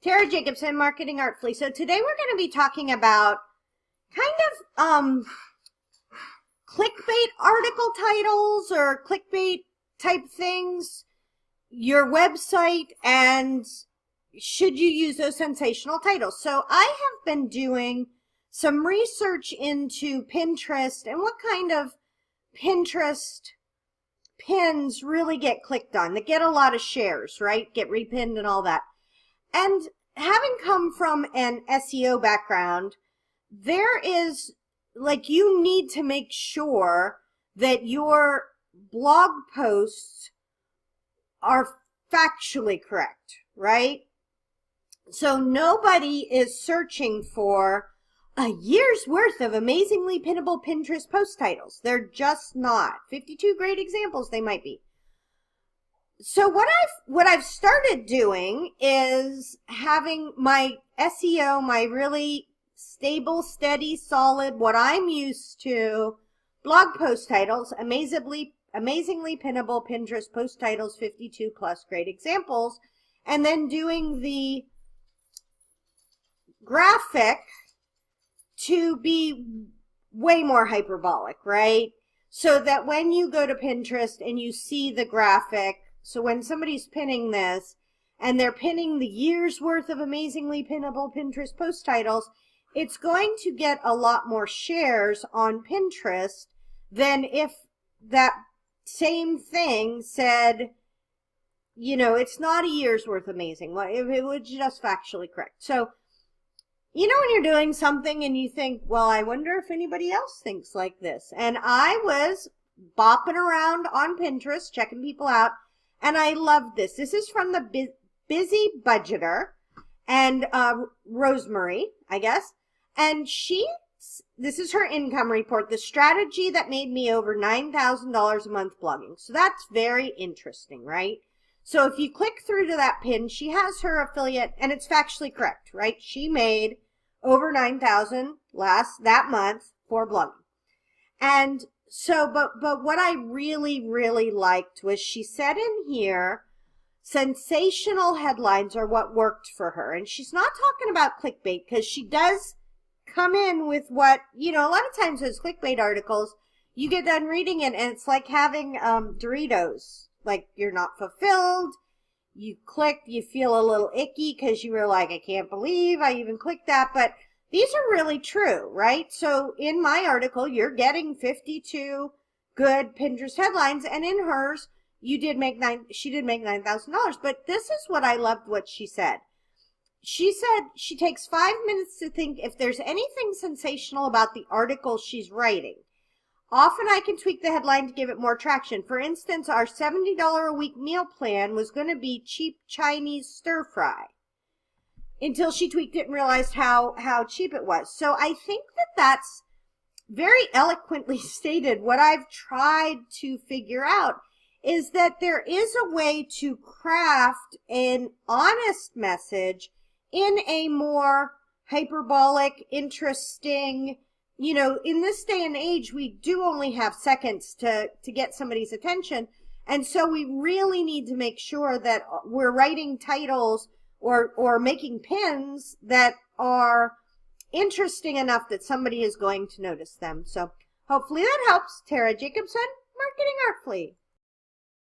Tara Jacobson, Marketing Artfully. So today we're going to be talking about kind of clickbait article titles or clickbait type things, your website, and should you use those sensational titles. So I have been doing some research into Pinterest and what kind of Pinterest pins really get clicked on, that get a lot of shares, right? Get repinned and all that. And having come from an SEO background, there is, like, you need to make sure that your blog posts are factually correct, right? So nobody is searching for a year's worth of amazingly pinnable Pinterest post titles. They're just not. 52 great examples they might be. So what I've started doing is having my SEO, my really stable, steady, solid, what I'm used to, blog post titles, amazingly pinnable Pinterest post titles, 52 plus great examples, and then doing the graphic to be way more hyperbolic, right? So that when you go to Pinterest and you see the graphic, so when somebody's pinning this and they're pinning the year's worth of amazingly pinnable Pinterest post titles, it's going to get a lot more shares on Pinterest than if that same thing said, you know, it's not a year's worth amazing. If it was just factually correct. So, you know, when you're doing something and you think, well, I wonder if anybody else thinks like this. And I was bopping around on Pinterest, checking people out, and I loved this. This is from the Busy Budgeter and Rosemary, I guess. And this is her income report, the strategy that made me over $9,000 a month blogging. So that's very interesting, right? So if you click through to that pin, she has her affiliate, and it's factually correct, right? She made over $9,000 that month for blogging. And so, but what I really, really liked was she said in here, sensational headlines are what worked for her. And she's not talking about clickbait, because she does come in with what, you know, a lot of times those clickbait articles, you get done reading it and it's like having Doritos. Like, you're not fulfilled. You clicked, you feel a little icky because you were like, I can't believe I even clicked that. But these are really true, right? So in my article, you're getting 52 good Pinterest headlines, and in hers, she did make $9,000. But this is what I loved what she said. She said she takes 5 minutes to think if there's anything sensational about the article she's writing. Often I can tweak the headline to give it more traction. For instance, our $70 a week meal plan was going to be cheap Chinese stir fry, until she tweaked it and realized how cheap it was. So I think that that's very eloquently stated. What I've tried to figure out is that there is a way to craft an honest message in a more hyperbolic, interesting, you know, in this day and age, we do only have seconds to get somebody's attention. And so we really need to make sure that we're writing titles or making pins that are interesting enough that somebody is going to notice them. So hopefully that helps. Tara Jacobson, Marketing Artfully.